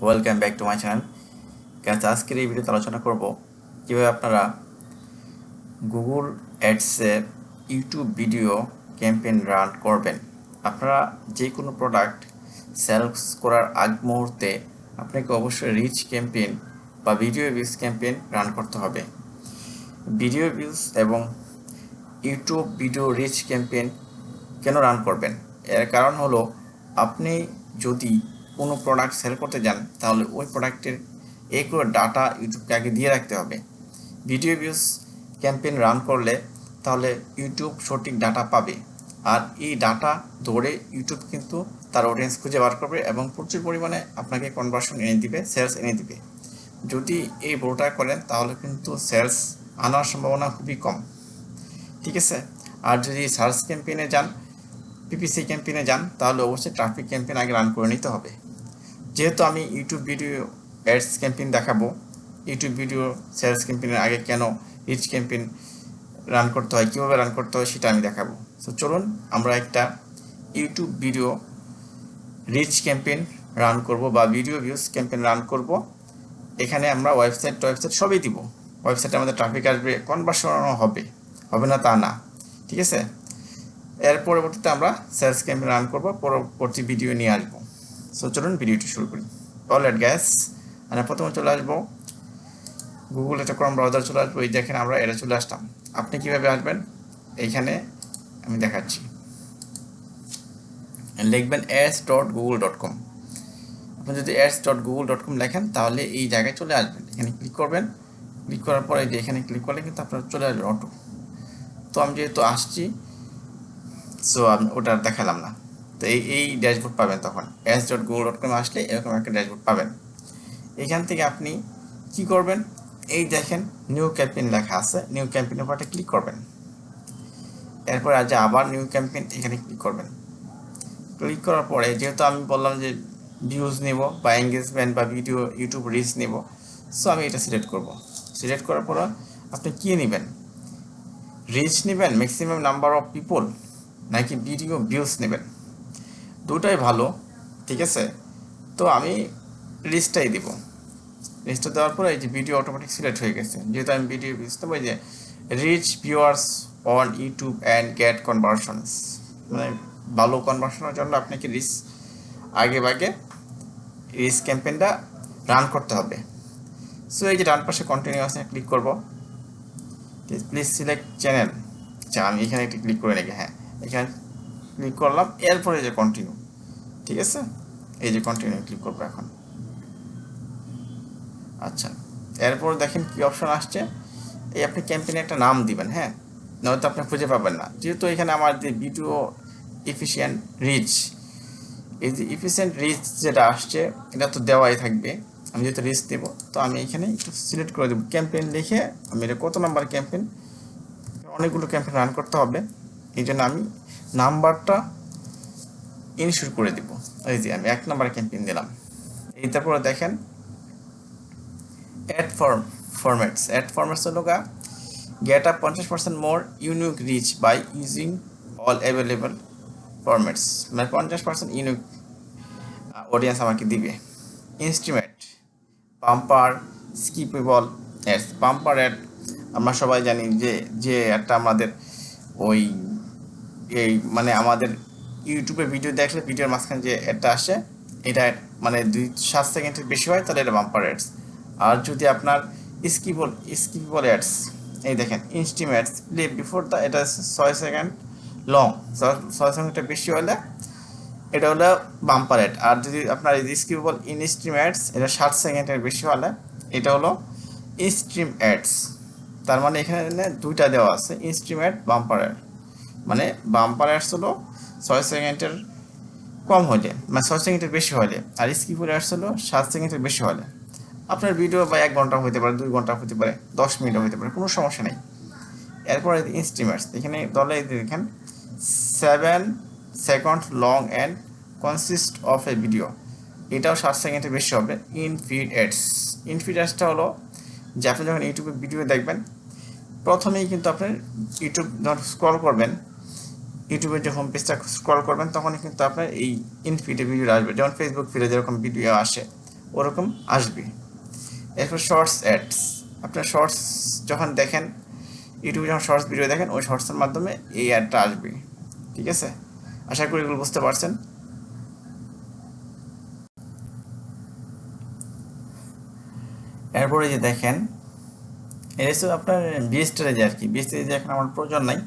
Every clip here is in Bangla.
Welcome back to my channel. আজকের এই ভিডিওতে আলোচনা করব কীভাবে আপনারা গুগল অ্যাডসে ইউটিউব ভিডিও ক্যাম্পেইন রান করবেন। আপনারা যে কোনো প্রোডাক্ট সেলস করার আগ মুহূর্তে আপনাকে অবশ্যই রিচ ক্যাম্পেইন বা ভিডিও ভিউজ ক্যাম্পেইন রান করতে হবে। ভিডিও ভিউজ এবং ইউটিউব ভিডিও রিচ ক্যাম্পেইন কেন রান করবেন? এর কারণ হলো, আপনি যদি কোনো প্রোডাক্ট সেল করতে যান তাহলে ওই প্রোডাক্টের এগুলো ডাটা ইউটিউবকে আগে দিয়ে রাখতে হবে। ভিডিও ভিউজ ক্যাম্পেইন রান করলে তাহলে ইউটিউব সঠিক ডাটা পাবে, আর এই ডাটা ধরে ইউটিউব কিন্তু তার অডিয়েন্স খুঁজে বার করবে এবং প্রচুর পরিমাণে আপনাকে কনভার্সন এনে দিবে, সেলস এনে দিবে। যদি এই বড়টা করেন তাহলে কিন্তু সেলস আনার সম্ভাবনা খুবই কম, ঠিক আছে। আর যদি সার্চ ক্যাম্পেইনে যান, পিপিসি ক্যাম্পেইনে যান, তাহলে অবশ্যই ট্রাফিক ক্যাম্পেইন আগে রান করে নিতে হবে। যেহেতু আমি ইউটিউব ভিডিও অ্যাডস ক্যাম্পেইন দেখাবো, ইউটিউব ভিডিও সেলস ক্যাম্পেইনের আগে কেন রিচ ক্যাম্পেইন রান করতে হয়, কীভাবে রান করতে হয় সেটা আমি দেখাবো। সো চলুন আমরা একটা YouTube video rich campaign run করব বা ভিডিও ভিউজ ক্যাম্পেইন রান করব। এখানে আমরা ওয়েবসাইট সবই দিব। ওয়েবসাইটে আমাদের ট্রাফিক আসবে, কনভার্সনও হবে, হবে না তা না, ঠিক আছে। এর পরবর্তীতে আমরা সেলস ক্যাম্পেইন রান করব, পরবর্তী ভিডিও নিয়ে আসবো। সো চলুন ভিডিওটি শুরু করি। অলরাইট গ্যাস, আমরা প্রথমে চলে আসবো গুগল, এটা ক্রোম ব্রাউজার চলে আসবো। এই দেখেন আমরা এটা চলে আসলাম। আপনি কিভাবে আসবেন এইখানে আমি দেখাচ্ছি। লিখবেন ads.google.com। আপনি যদি ads.google.com লেখেন তাহলে এই জায়গায় চলে আসবেন। এখানে ক্লিক করবেন, ক্লিক করার পরে যে এখানে ক্লিক করলে কিন্তু আপনার চলে আসবে অটো। তো আমি যেহেতু আসছি, সো আমি ওটা দেখালাম না। তো এই ড্যাশবোর্ড পাবেন তখন। ads.google.com আসলে এরকম একটা ড্যাশবোর্ড পাবেন। এখান থেকে আপনি কি করবেন, এই দেখেন নিউ ক্যাম্পেইন লেখা আছে, নিউ ক্যাম্পেইনের উপর ক্লিক করবেন। এরপর আবার নিউ ক্যাম্পেইন এখানে ক্লিক করবেন। ক্লিক করার পরে যেহেতু আমি বললাম যে ভিউজ নেব বা এঙ্গেজমেন্ট বা ভিডিও ইউটিউব রিচ নেব, সো আমি এটা সিলেক্ট করব। সিলেক্ট করার পর আপনি কি নেবেন, রিচ নেবেন, ম্যাক্সিমাম নাম্বার অফ পিপল, নাকি ভিডিও ভিউজ নেবেন? দুটাই ভালো, ঠিক আছে। তো আমি রিচটাই দিব। রিচটা দেওয়ার পরে এই যে ভিডিও অটোমেটিক সিলেক্ট হয়ে গেছে। যেহেতু আমি ভিডিও ভিউজ দেবো, এই যে reach viewers on YouTube and get conversions, মানে ভালো কনভার্সনের জন্য আপনাকে রিচ আগে রিচ ক্যাম্পেইনটা রান করতে হবে। সো এই যে ডান পাশে কন্টিনিউ আছে, ক্লিক করব। Please select channel. আচ্ছা, আমি এখানে একটু ক্লিক করে নাকি, হ্যাঁ এখানে ক্লিক করলাম। এরপরে যে কন্টিনিউ, ঠিক আছে, এই যে কন্টিনিউ ক্লিক করবো এখন। আচ্ছা, এরপর দেখেন কি অপশন আসছে। এই আপনি ক্যাম্পেইনে একটা নাম দিবেন, হ্যাঁ, নয়তো আপনি খুঁজে পাবেন না। যেহেতু এখানে আমার যে ভিডিও এফিশিয়েন্ট রিচ, এই যে এফিশিয়েন্ট রিচ যেটা আসছে এটা তো দেওয়াই থাকবে। আমি যেহেতু রিচ দেবো, তো আমি এখানে একটু সিলেক্ট করে দেবো ক্যাম্পেইন লিখে। আমি এটা কত নাম্বার ক্যাম্পেইন, অনেকগুলো ক্যাম্পেইন রান করতে হবে, এই জন্য আমি নাম্বারটা ইনশিওর করে দেবো। এই যে আমি 1 নাম্বার ক্যাম্পেইন দিলাম। এই তারপরে দেখেন অ্যাড ফরম্যাটস হলো get up 50% more unique reach by using all available formats, মানে 50% ইউনিক অডিয়েন্স আমাকে দিবে। Instream, bumper, skippable ads. Bumper ad আমরা সবাই জানি যে একটা আমাদের ওই এই মানে আমাদের ইউটিউবে ভিডিও দেখলে ভিডিওর মাঝখানে যে অ্যাডটা আসে, এটা মানে 2-7 সেকেন্ডের বেশি হয় তাহলে এটা বাম্পার অ্যাডস। আর যদি আপনার স্কিপেবল অ্যাডস, এই দেখেন ইনস্টিমেটস প্লে বিফোর দ্য, এটা 6 সেকেন্ড লং, 6 সেকেন্ডের বেশি হলে এটা হলো বাম্পার অ্যাড। আর যদি আপনার স্কিপেবল ইনস্ট্রিমেটস, এটা 60 সেকেন্ডের বেশি হলে এটা হলো স্ট্রিম অ্যাডস। তার মানে এখানে দুইটা দেওয়া আছে, ইনস্ট্রিমেট, বাম্পার অ্যাড। মানে বাম্পার অ্যাডস হলো 6 সেকেন্ডের কম হলে, মানে 6 সেকেন্ডের বেশি হলে, আর স্কিপেবল অ্যাডস হলো 7 সেকেন্ডের বেশি হলে। আপনার ভিডিও বা 1 ঘন্টা হতে পারে, 2 ঘন্টা হতে পারে, 10 মিনিটও হতে পারে, কোনো সমস্যা নেই। এরপরে ইনস্ট্রিমেটস, এখানে দলে দেখেন 7 second long and consist of A video, এটাও 7 সেকেন্ডের বেশি হবে। ইনফিড অ্যাডসটা হলো যে আপনি যখন ইউটিউবে ভিডিও দেখবেন, প্রথমেই কিন্তু আপনি ইউটিউব যখন স্ক্রল করবেন, ইউটিউবের যে হোম পেজটা স্ক্রল করবেন, তখনই কিন্তু আপনার এই ইনফিডে ভিডিও আসবে। যেমন ফেসবুক ফিডে যেরকম ভিডিও আসে, ওরকম আসবে। এরপর শর্টস অ্যাডস, আপনার শর্টস যখন দেখেন, ইউটিউবে যখন শর্টস ভিডিও দেখেন, ওই শর্টসের মাধ্যমে এই অ্যাডটা আসবে। ঠিক আছে, আশা করি এগুলো বুঝতে পারছেন। এরপরে যে দেখেন, এটা হচ্ছে আপনার বিএসটারে আর কি, বিএসটারে এখন আমার প্রয়োজন নাই,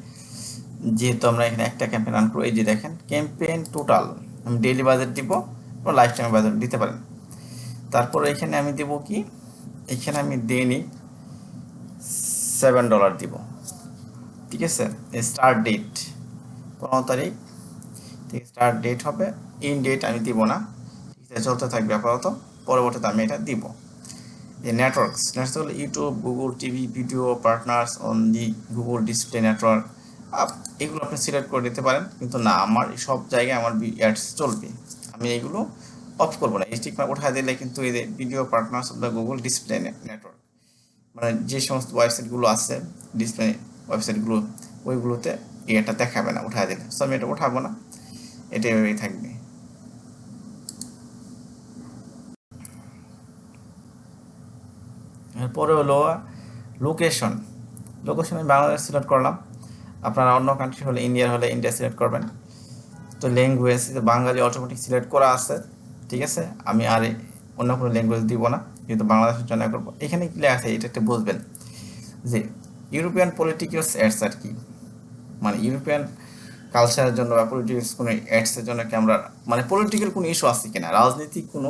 যেহেতু আমরা এখানে একটা ক্যাম্পেইন রান করবো। এই যে দেখেন ক্যাম্পেইন টোটাল, আমি ডেইলি বাজেট দিব বা লাইফ টাইম বাজেট দিতে পারেন। তারপর এখানে আমি দেবো কি, এখানে আমি দৈনিক $7 দিব। ঠিক আছে, স্টার্ট ডেট 15 তারিখ থেকে স্টার্ট ডেট হবে, ইন ডেট আমি দিব না। ঠিক আছে, চলতে থাকবে আপাতত, পরবর্তীতে আমি এটা দিব। যে নেটওয়ার্কস হলো YouTube, Google TV, video partners on the Google display network, এগুলো আপনি সিলেক্ট করে দিতে পারেন, কিন্তু না, আমার সব জায়গায় আমার অ্যাডস চলবে, আমি এগুলো অফ করবো না। এই টিক মার্ক উঠায় দিলে কিন্তু এই যে video partners of the Google display network, মানে যে সমস্ত ওয়েবসাইটগুলো আছে ডিসপ্লে ওয়েবসাইটগুলো, ওইগুলোতে এটা দেখাবে না উঠায় দিলে। সো আমি এটা উঠাবো না, এটা এভাবেই থাকবে। এরপরে হলো লোকেশন। লোকেশন আমি বাংলাদেশ সিলেক্ট করলাম, আপনারা অন্য কান্ট্রি হলে, ইন্ডিয়ার হলে ইন্ডিয়া সিলেক্ট করবেন। তো ল্যাঙ্গুয়েজ বাঙালি অটোমেটিক সিলেক্ট করা আছে। ঠিক আছে, আমি আর অন্য কোনো ল্যাঙ্গুয়েজ দিব না, যেহেতু বাংলাদেশের জন্য করবো। এখানে কি লেখা আছে এটা একটু বুঝবেন, যে ইউরোপিয়ান পলিটিক্যাল অ্যাডস আর কি, মানে ইউরোপিয়ান কালচারের জন্য বা পলিটিক্যাল কোনো অ্যাডসের জন্য কি আমরা, মানে পলিটিক্যাল কোনো ইস্যু আছে কিনা, রাজনৈতিক কোনো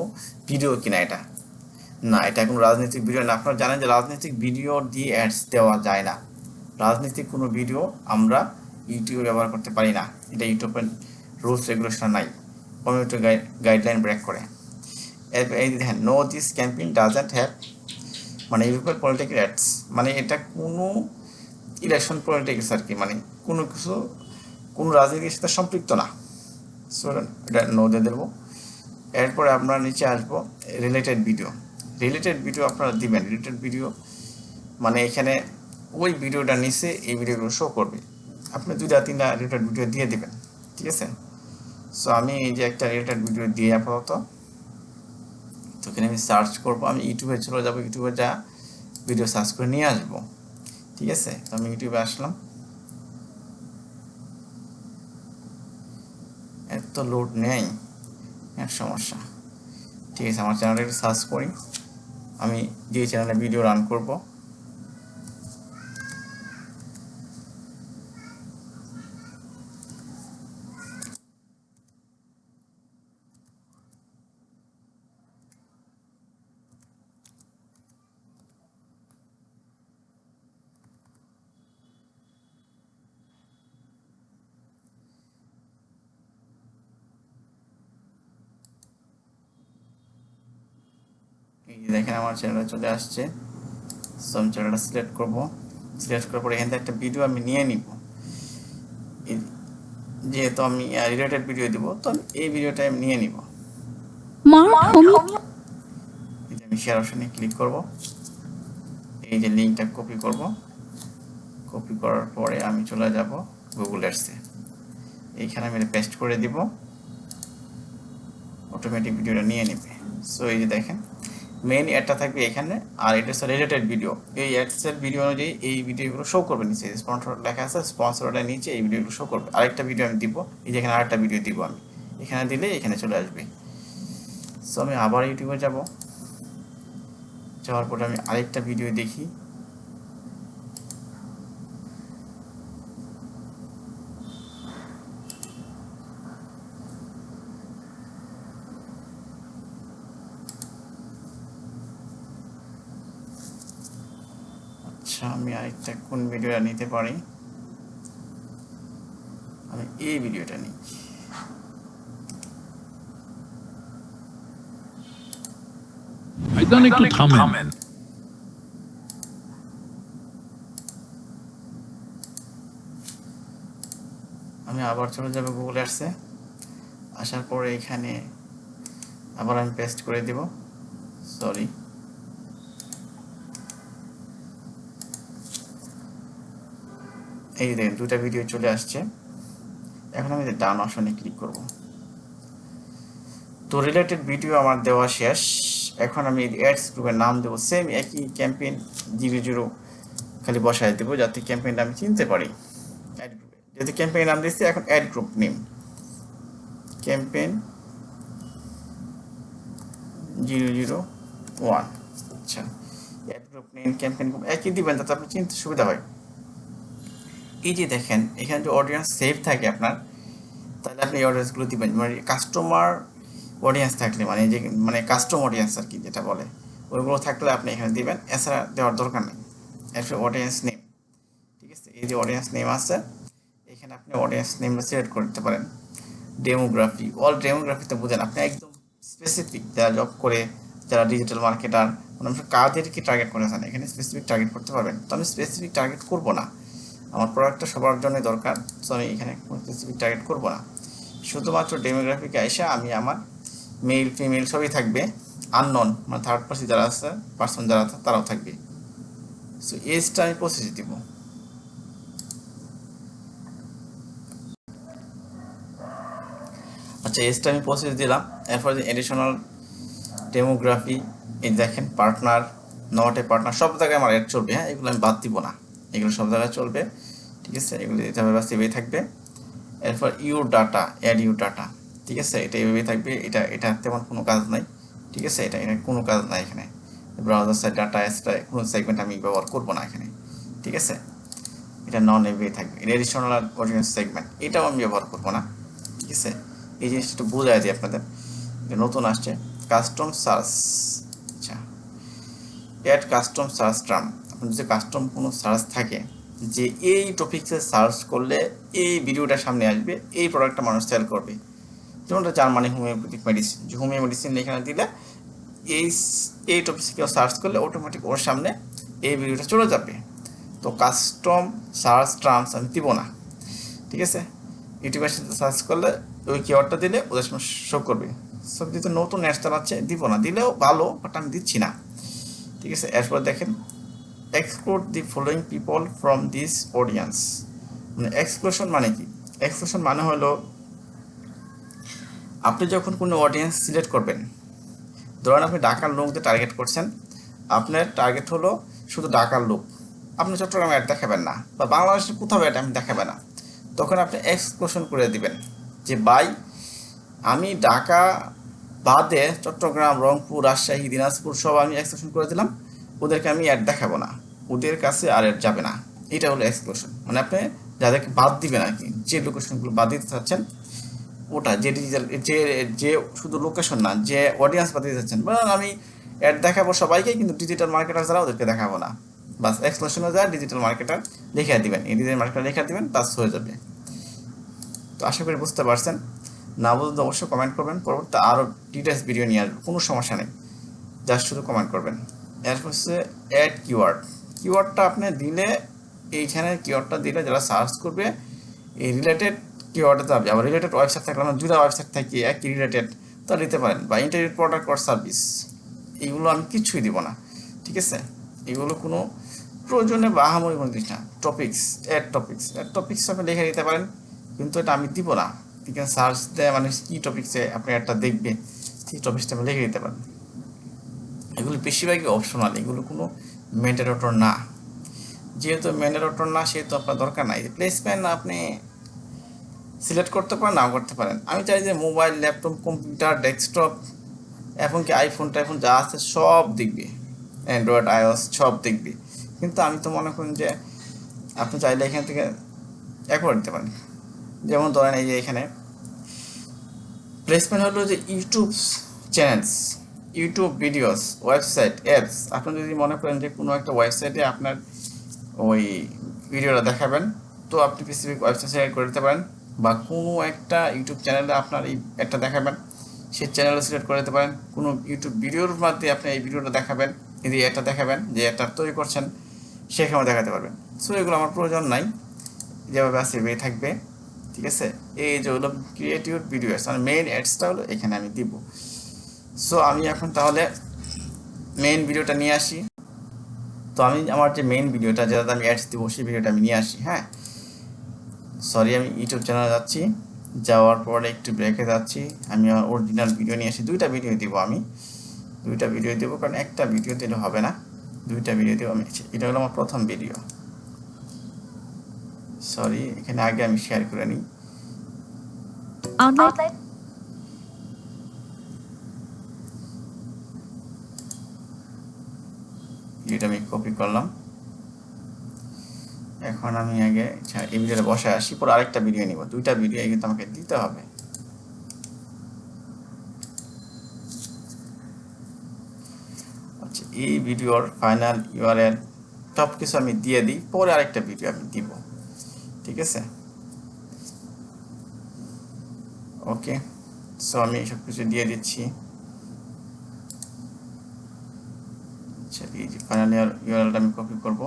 ভিডিও কিনা, এটা না, এটা কোনো রাজনৈতিক ভিডিও না। আপনারা জানেন যে রাজনৈতিক ভিডিও দিয়ে অ্যাডস দেওয়া যায় না, রাজনৈতিক কোনো ভিডিও আমরা ইউটিউবে ব্যবহার করতে পারি না, এটা ইউটিউবের রুলস রেগুলেশন নাই, কমিউনিটি গাইডলাইন ব্রেক করে। এই দেখেন, no this campaign doesn't have, মানে ইউরোপের পলিটিক্যাল অ্যাডস, মানে এটা কোনো ইলেকশন পলিটিক্স আর কি, মানে কোনো কিছু কোনো রাজনীতির সাথে সম্পৃক্ত না। সো এটা নো দিয়ে দেবো। এরপরে আমরা নিচে আসবো, রিলেটেড ভিডিও। রিলেটেড ভিডিও আপনারা দিবেন, রিলেটেড ভিডিও মানে এখানে ওই ভিডিওটা নিচে এই ভিডিওগুলো শো করবে, আপনি 2-3টা রিলেটেড ভিডিও দিয়ে দিবেন। ঠিক আছে, সো আমি এই যে একটা রিলেটেড ভিডিও দিয়ে আপাতত, তো এখানে আমি সার্চ করবো, আমি ইউটিউবে চলে যাবো, ইউটিউবে যা ভিডিও সার্চ করে নিয়ে আসবো। ঠিক আছে, তো আমি ইউটিউবে আসলাম, এর তো লোড নেই, এক সমস্যা। ঠিক আছে, আমার চ্যানেলটা একটু সার্চ করি, আমি যে চ্যানেলে ভিডিও রান করব। এই যে দেখেন আমার চ্যানেলে চলে আসছে। সো আমি চ্যানেলটা সিলেক্ট করবো, সিলেক্ট করার পরে এখান থেকে একটা ভিডিও আমি নিয়ে নিব, যেহেতু আমি রিলেটেড ভিডিও দিব, তো আমি এই ভিডিওটা আমি নিয়ে নিব। এই যে আমি শেয়ার অপশনে ক্লিক করব, এই যে লিঙ্কটা কপি করব, কপি করার পরে আমি চলে যাব গুগল অ্যাডসে, এইখানে আমি পেস্ট করে দিব, অটোমেটিক ভিডিওটা নিয়ে নেবে। সো এই যে দেখেন মেইন অ্যাডটা থাকবে এখানে, আর এটা হচ্ছে রিলেটেড ভিডিও। এই অ্যাডসের ভিডিও অনুযায়ী এই ভিডিওগুলো শো করবে, নিচে স্পন্সর লেখা আছে, স্পন্সরটা নিচে এই ভিডিওগুলো শো করবে। আরেকটা ভিডিও আমি দিব, এই যে এখানে আরেকটা ভিডিও দিব, আমি এখানে দিলে এখানে চলে আসবে। সো আমি আবার ইউটিউবে যাব, যাওয়ার পরে আমি আরেকটা ভিডিও দেখি, আচ্ছা আমি আরেকটা কোন ভিডিওটা নিতে পারি, আমি এই ভিডিওটা নিই। আমি আবার চলে যাব গুগল অ্যাডসে, আসার পরে এখানে আবার আমি পেস্ট করে দিব, সরি, এই দেখেন দুটা ভিডিও চলে আসছে। এখন আমি ডান অপশনে ক্লিক করব। তো রিলেটেড ভিডিও আমার দেওয়া শেষ। এখন আমি অ্যাডস গ্রুপের নাম দেবো সেম একই ক্যাম্পেইন 00 খালি বসায় দেবো যাতে ক্যাম্পেইনটা আমি চিনতে পারি। অ্যাড গ্রুপে যেহেতু ক্যাম্পেইন নাম দিচ্ছি, এখন অ্যাড গ্রুপ নেম ক্যাম্পেইন 001। আচ্ছা, add group name campaign group একই দিবেন যাতে আপনি চিনতে সুবিধা হয়। এই যে দেখেন এখানে যে অডিয়েন্স সেভ থাকে আপনার, তাহলে আপনি এই অডিয়েন্সগুলো দিবেন। মানে কাস্টমার অডিয়েন্স থাকলে মানে কাস্টম অডিয়েন্স আর কি যেটা বলে, ওইগুলো থাকলে আপনি এখানে দিবেন, এছাড়া দেওয়ার দরকার নেই। এরপর অডিয়েন্স নেম, ঠিক আছে, এই যে অডিয়েন্স নেম আছে এখানে আপনি অডিয়েন্স নেমটা সিলেক্ট করে দিতে পারেন। ডেমোগ্রাফি, অল ডেমোগ্রাফিতে বুঝেন আপনি একদম স্পেসিফিক যারা জব করে, যারা ডিজিটাল মার্কেটার, মানে কাদেরকে টার্গেট করেছেন এখানে স্পেসিফিক টার্গেট করতে পারবেন। তো আমি স্পেসিফিক টার্গেট করব না, আমার প্রোডাক্টটা সবার জন্য দরকার, তো আমি এখানে কোনো স্পেসিফিক টার্গেট করব না। শুধুমাত্র ডেমোগ্রাফিকে এসে আমি আমার মেল ফিমেল সবই থাকবে, আননন মানে থার্ড পার্সন যারা আছে তারাও থাকবে। সো এজটা আমি 25 দিব। আচ্ছা, এজটা আমি 25 দিলাম। এরপর যে এডিশনাল ডেমোগ্রাফি, এই দেখেন পার্টনার, নট এ পার্টনার, সব জায়গায় আমার অ্যাড চলবে। হ্যাঁ, এগুলো আমি বাদ দিব না, এগুলো সব জায়গায় চলবে, ঠিক আছে, এগুলো দিতে হবে, এভাবেই থাকবে। এরপর your data, add your data, ঠিক আছে, এটা এভাবেই থাকবে। এটা তেমন কোনো কাজ নাই, ঠিক আছে, এটা কোনো কাজ নাই এখানে। ব্রাউজার সাইড ডাটা এক্সট্রা কোনো সেগমেন্ট আমি ব্যবহার করবো না এখানে, ঠিক আছে, এটা নন এভাবেই থাকবে। এটা এডিশনাল অডিয়েন্স সেগমেন্ট, এটাও আমি ব্যবহার করবো না, ঠিক আছে। এই জিনিসটা বোঝায় দিই আপনাদের, নতুন আসছে কাস্টম সার্চ। আচ্ছা, অ্যাড কাস্টম সার্চ টার্ম, আপনার যদি কাস্টম কোনো সার্চ থাকে যে এই টপিকসে সার্চ করলে এই ভিডিওটা সামনে আসবে, এই প্রোডাক্টটা মানুষ সেল করবে, যেমনটা জার্মানি হোমিওপ্যাথিক মেডিসিন, যে হোমিও মেডিসিন এখানে দিলে এই টপিকসে কেউ সার্চ করলে অটোমেটিক ওর সামনে এই ভিডিওটা চলে যাবে। তো কাস্টম সার্চ টার্মস আমি দিব না, ঠিক আছে। ইউটিউবের সাথে সার্চ করলে ওই কিওয়ার্ডটা দিলে ওদের সামনে শো করবে। সব যেহেতু নতুন অ্যাডস চালাচ্ছে দিব না, দিলেও ভালো, বাট আমি দিচ্ছি না, ঠিক আছে। এরপর দেখেন exclude the following people from this audience, মানে এক্সক্লুশন মানে কি? এক্সক্লুশন মানে হলো আপনি যখন কোনো অডিয়েন্স সিলেক্ট করবেন, ধরেন আপনি ঢাকার লোকদের টার্গেট করছেন, আপনার টার্গেট হলো শুধু ঢাকার লোক, আপনি চট্টগ্রামে অ্যাড দেখাবেন না, বা বাংলাদেশের কোথাও অ্যাড আমি দেখাবেন না, তখন আপনি এক্সক্লুশন করে দিবেন যে ভাই আমি ঢাকা বাদে চট্টগ্রাম, রংপুর, রাজশাহী, দিনাজপুর সব আমি এক্সক্লুশন করে দিলাম, ওদেরকে আমি অ্যাড দেখাবো না, ওদের কাছে আর অ্যাড যাবে না। এটা হলো এক্সক্লুশন, মানে আপনি যাদেরকে বাদ দিবেন আর কি, যে লোকেশনগুলো বাদ দিতে চাচ্ছেন ওটা, যে ডিজিটাল যে শুধু লোকেশন না, যে অডিয়েন্স বাদ দিতে চাচ্ছেন, বা আমি অ্যাড দেখাবো সবাইকে কিন্তু ডিজিটাল মার্কেটার যারা ওদেরকে দেখাবো না, বাস এক্সক্লুশনে যা ডিজিটাল মার্কেটার লিখে দিবেন, এই ডিজিটাল মার্কেটার লিখে দিবেন, বাস হয়ে যাবে। তো আশা করি বুঝতে পারছেন, না বুঝতে অবশ্যই কমেন্ট করবেন, পরবর্তী আরও ডিটেলস ভিডিও নিয়ে আসবো, কোনো সমস্যা নেই, জাস্ট শুধু কমেন্ট করবেন। এরপর হচ্ছে অ্যাড কিওয়ার্ড, কিওয়ার্ডটা আপনি দিলে এইখানে কিওয়ার্ডটা দিলে যারা সার্চ করবে এই রিলেটেড কিওয়ার্ডে যাবে। আবার রিলেটেড ওয়েবসাইট থাকলে আমরা দুইটা ওয়েবসাইট থাকি একই রিলেটেড, তা দিতে পারেন, বা ইন্টারনেট প্রোডাক্ট অর সার্ভিস, এইগুলো আমি কিছুই দিব না, ঠিক আছে। এগুলো কোনো প্রয়োজনে বা আহামরি কোনো জিনিস না। অ্যাড টপিক্স আপনি লিখে দিতে পারেন, কিন্তু এটা আমি দিব না। এখানে সার্চ দেয় মানে কী টপিক্সে আপনি একটা দেখবে, সেই টপিক্সটা আপনি লিখে দিতে পারেন। এগুলো বেশিরভাগই অপশনাল, এগুলো কোনো ম্যান্ডেটরি না। যেহেতু ম্যান্ডেটরি না, সেহেতু আপনার দরকার নাই। প্লেসমেন্ট আপনি সিলেক্ট করতে পারেন, নাও করতে পারেন। আমি চাই যে মোবাইল, ল্যাপটপ, কম্পিউটার, ডেস্কটপ, এমনকি আইফোন যা আছে সব দেখবে, অ্যান্ড্রয়েড, আইওএস সব দেখবে। কিন্তু আমি তো মনে করি যে আপনি চাইলে এখান থেকে করে দিতে পারেন। যেমন ধরেন এই যে এখানে প্লেসমেন্ট হলো যে YouTube channels, YouTube videos, website, apps. আপনি যদি মনে করেন যে কোনো একটা ওয়েবসাইটে আপনার ওই ভিডিওটা দেখাবেন, তো আপনি স্পেসিফিক ওয়েবসাইট সিলেক্ট করে দিতে পারেন, বা কোনো একটা ইউটিউব চ্যানেলে আপনার এই একটা দেখাবেন, সেই চ্যানেলও সিলেক্ট করে দিতে পারেন। কোনো ইউটিউব ভিডিওর মাধ্যমে আপনি এই ভিডিওটা দেখাবেন, যদি এটা দেখাবেন যে এটা তৈরি করছেন, সেখানেও দেখাতে পারবেন। সো এগুলো আমার প্রয়োজন নাই, যেভাবে আছে এভাবেই থাকবে, ঠিক আছে। এই যে হলো ক্রিয়েটিভ ভিডিও অ্যাডস, মানে মেইন অ্যাডসটা হলো এখানে আমি দিব। সো আমি এখন তাহলে মেইন ভিডিওটা নিয়ে আসি। তো আমি আমার যে মেইন ভিডিওটা যেটাতে আমি অ্যাডস দিব, সেই ভিডিওটা আমি নিয়ে আসি। হ্যাঁ, সরি, আমি ইউটিউব চ্যানেলে যাচ্ছি, যাওয়ার পরে একটু ব্রেকে যাচ্ছি, আমি আমার অরিজিনাল ভিডিও নিয়ে আসি, দুইটা ভিডিও দিব আমি। দুইটা ভিডিও দেবো, কারণ একটা ভিডিও দিলে হবে না, দুইটা ভিডিও দেবো আমি। এটা হলো আমার প্রথম ভিডিও, সরি এখানে আগে আমি শেয়ার করে নিই। এটা আমি কপি করলাম। এখন আমি আগে এই ভিডিওটা বসায় আসি, পরে আরেকটা ভিডিও নিব, দুইটা ভিডিও কিন্তু আমাকে দিতে হবে। আচ্ছা, এই ভিডিওর ফাইনাল ইউআরএল সব কিছু আমি দিয়ে দিই, পরে আরেকটা ভিডিও আমি দিব, ঠিক আছে? ওকে, সো আমি সব কিছু দিয়ে দিচ্ছি। আচ্ছা, এই যে ফাইনাল ইউআরএলটা আমি কপি করব।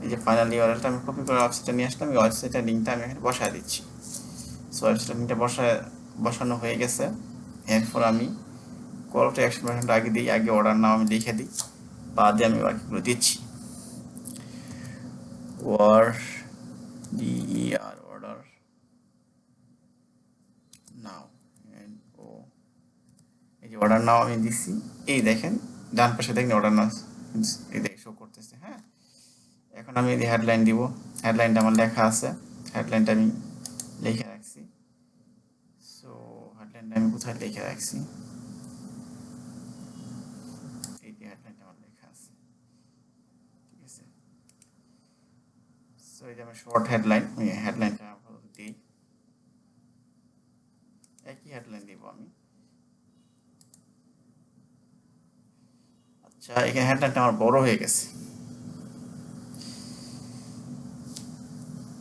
এই যে ফাইনাল ইউআরএলটা আমি কপি করে ওয়েবসাইটে নিয়ে আসলাম, এই ওয়েবসাইটের লিঙ্কটা আমি এখানে বসায় দিচ্ছি। সো ওয়েবসাইটের লিঙ্কটা বসানো হয়ে গেছে। এরপর আমি কল টু অ্যাকশন বাটনটা আগে দিই, আগে অর্ডার নাও আমি লিখে দিই, বাদে আমি বাকিগুলো দিচ্ছি। অর্ডার নাও, এই যে অর্ডার নাও আমি দিচ্ছি। এই দেখেন ডান পাশে দেখেন অর্ডার নাও, এই দেখে শো করতেছে। হ্যাঁ, এখন আমি এই হেডলাইন দিব, হেডলাইনটা আমার লেখা আছে, হেডলাইনটা আমি লিখে রাখছি। সো হেডলাইনটা আমি কোথায় লিখে রাখছি, এই যে হেডলাইনটা আমার লেখা আছে, ঠিক আছে? সো এই যে আমার শর্ট হেডলাইন, আমি হেডলাইনটা দিই, একই হেডলাইন দিব আমি। আচ্ছা, এখানে হেডলাইনটা আমার বড় হয়ে গেছে।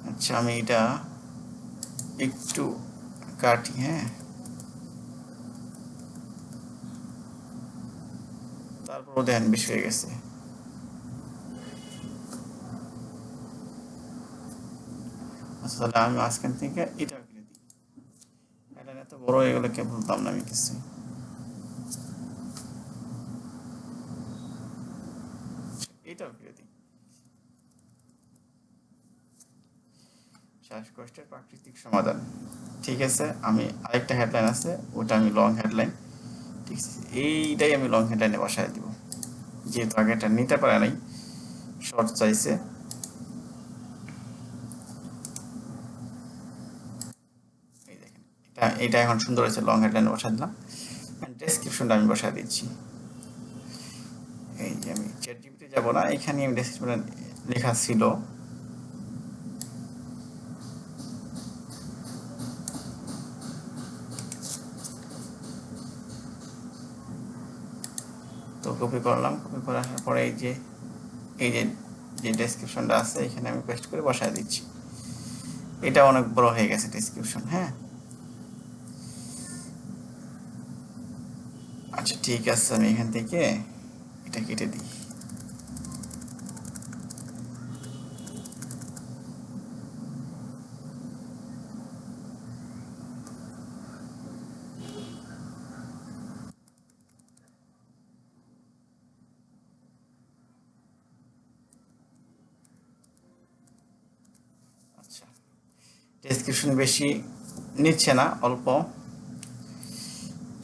আচ্ছা, আমি এটা একটু কাটি, হ্যাঁ, তারপরও দেখেন বেশি হয়ে গেছে। আচ্ছা, তাহলে আমি মাঝখান থেকে এটা কেটে দিই, এটা এত বড় হয়ে গেলে কে বলতাম না আমি কিছু। এটাও কেটে দিই, শ্বাসকষ্টের প্রাকৃতিক সমাধান, ঠিক আছে? আমি আরেকটা হেডলাইন আছে, ওটা আমি লং হেডলাইন, ঠিক আছে? এইটাই আমি লং হেডলাইনে বসায় দিব, যেহেতু আগে এটা নিতে পারে নাই, শর্ট চাইছে। এই দেখেন, এটা এখন সুন্দর হয়েছে, লং হেডলাইনে বসায় দিলাম। ডেসক্রিপশনটা আমি বসায় দিচ্ছি। এই যে আমি চ্যাটজিপিটি যাব না, এখানে আমি ডেসক্রিপশনে লেখা ছিল, তো কপি করলাম, কপি করে আসার পরে এই যে ডেসক্রিপশনটা আছে এখানে আমি পেস্ট করে বসায় দিচ্ছি। এটা অনেক বড় হয়ে গেছে ডেসক্রিপশন, হ্যাঁ। আচ্ছা, ঠিক আছে, আমি এখান থেকে এটা কেটে দিই। আচ্ছা, ডেসক্রিপশন বেশি নিচ্ছে না, অল্প,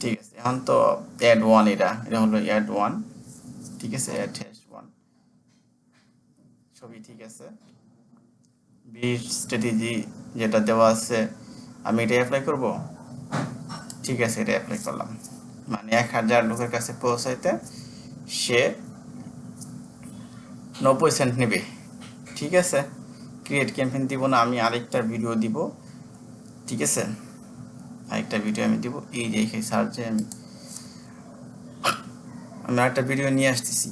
ঠিক আছে? এখন তো অ্যাড ওয়ান, এটা হলো অ্যাড ওয়ান, ঠিক আছে? অ্যাড ওয়ান, ছবি ঠিক আছে। বিট স্ট্র্যাটেজি যেটা দেওয়া আছে, আমি এটা অ্যাপ্লাই করব, ঠিক আছে? এটা অ্যাপ্লাই করলাম, মানে 1000 লোকের কাছে পৌঁছাইতে সে 90 সেন্ট নেবে, ঠিক আছে? ক্রিয়েট ক্যাম্পেইন দিব না, আমি আরেকটা ভিডিও দিব, ঠিক আছে? আরেকটা ভিডিও আমি দিব, এই যে এখানে সার্চে আমি আরেকটা ভিডিও নিয়ে আসতেছি।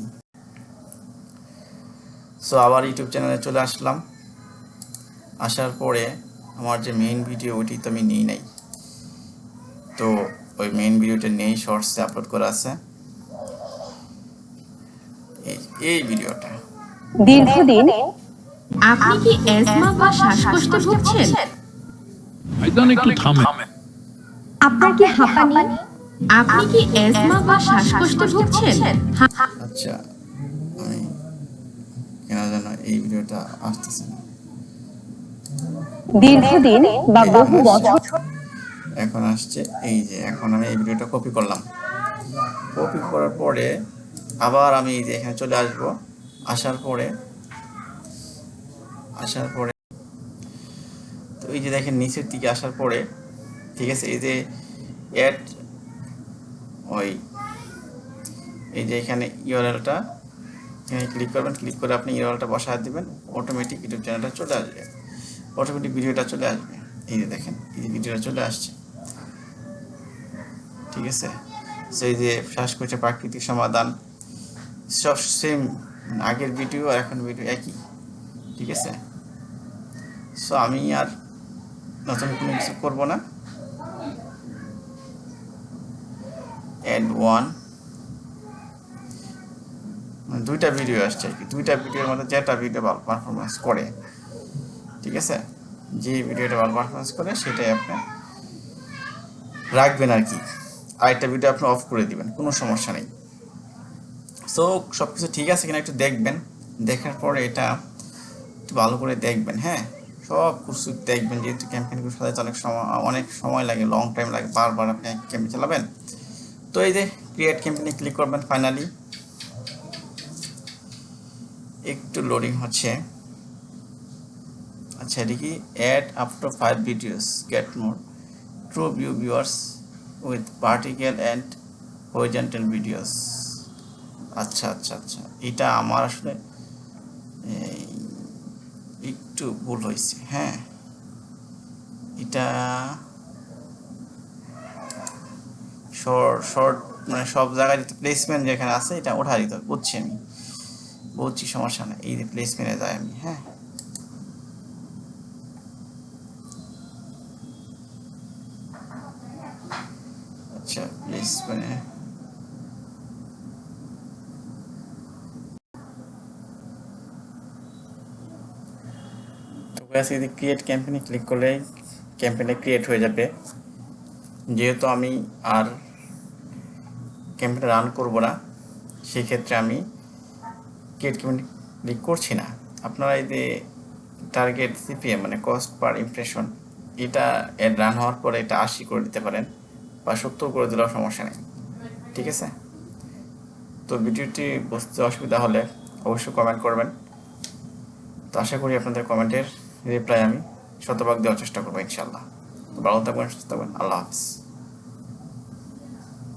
সো আবার ইউটিউব চ্যানেলে চলে আসলাম, আসার পরে আমার যে মেইন ভিডিও ওইটি তো আমি নিই নাই, তো ওই মেইন ভিডিওটা নেই, শর্টসে আপলোড করা আছে, এই ভিডিওটা। দীর্ঘদিন আপনি কি অ্যাজমা বা শ্বাসকষ্টে ভুগছেন? ভাইজান একটু থামেন। আপনার কি হাঁপানি? আপনি কি অ্যাজমা বা শ্বাসকষ্টে ভুগছেন? আচ্ছা, আমি কেন জানো এই ভিডিওটা আসতেছে না। দীর্ঘদিন বা বহু বছর এখন আসছে এই যে এখন আমি এই ভিডিওটা কপি করলাম। কপি করার পরে আবার আমি এই যে এখানে চলে আসব। আসার পরে তো এই যে দেখেন নিচের দিকে আসার পরে ঠিক আছে, এই যে অ্যাড ওই এই যে এখানে ইউআরএলটা এখানে ক্লিক করবেন, ক্লিক করে আপনি ইউআরএলটা বসায় দিবেন, অটোমেটিক ইউটিউব চ্যানেলটা চলে আসবে, অটোমেটিক ভিডিওটা চলে আসবে। এই যে দেখেন এই যে ভিডিওটা চলে আসছে, ঠিক আছে। সেই যে শ্বাসকষ্টের প্রাকৃতিক সমাধান সব সেম, আগের ভিডিও আর এখন ভিডিও একই, ঠিক আছে। সো আমি আর নতুন কোনো কিছু করব না। অ্যাড ওয়ান, মানে দুইটা ভিডিও আসছে আর কি, দুইটা ভিডিওর মধ্যে যেটা ভিডিও ভালো পারফরমেন্স করে, ঠিক আছে, যে ভিডিওটা ভালো পারফরমেন্স করে সেটাই আপনি রাখবেন আর কি। আরেকটা ভিডিও আপনি অফ করে দিবেন, কোনো সমস্যা নেই। সো সব কিছু ঠিক আছে কিনা একটু দেখবেন, দেখার পরে এটা একটু ভালো করে দেখবেন, হ্যাঁ সব কিছু দেখবেন, যেহেতু ক্যাম্পেইনগুলো সাজাতে অনেক সময় লাগে, লং টাইম লাগে, বারবার আপনি ক্যাম্পেইন চালাবেন। তো এই যে ক্রিয়েট ক্যাম্পেইনে ক্লিক করবেন। ফাইনালি একটু লোডিং হচ্ছে। আচ্ছা এটা কি add up to 5 videos get more true viewers with vertical and horizontal videos. আচ্ছা আচ্ছা আচ্ছা, এটা আমার আসলে একটু ভুল হয়েছে, হ্যাঁ এটা শর্ট মানে সব জায়গায় প্লেসমেন্ট যেখানে আছে এটা ওঠা দিতে হবে, বুঝছি আমি, বুঝছি, সমস্যা নেই। এই যে প্লেসমেন্টে যাই আমি, হ্যাঁ আচ্ছা প্লেসমেন্টে যদি ক্রিয়েট ক্যাম্পেইনে ক্লিক করলে ক্যাম্পেইনটা ক্রিয়েট হয়ে যাবে। যেহেতু আমি আর ক্যাম্পেইনটা রান করব না, সেই ক্ষেত্রে আমি ক্রিয়েট ক্যাম্পেইনে ক্লিক করছি না। আপনারা এই যে টার্গেট সিপিএম মানে কস্ট পার ইমপ্রেশন, এটা এড রান হওয়ার পরে এটা 80 করে দিতে পারেন বা 70 করে দিলেও সমস্যা নেই, ঠিক আছে। তো ভিডিওটি বুঝতে অসুবিধা হলে অবশ্যই কমেন্ট করবেন। তো আশা করি আপনাদের কমেন্টের রিপ্লাই আমি শতভাগ দেওয়ার চেষ্টা করবো ইনশাল্লাহ। তো ভালো থাকবেন, সুস্থ থাকবেন, আল্লাহ হাফিজ।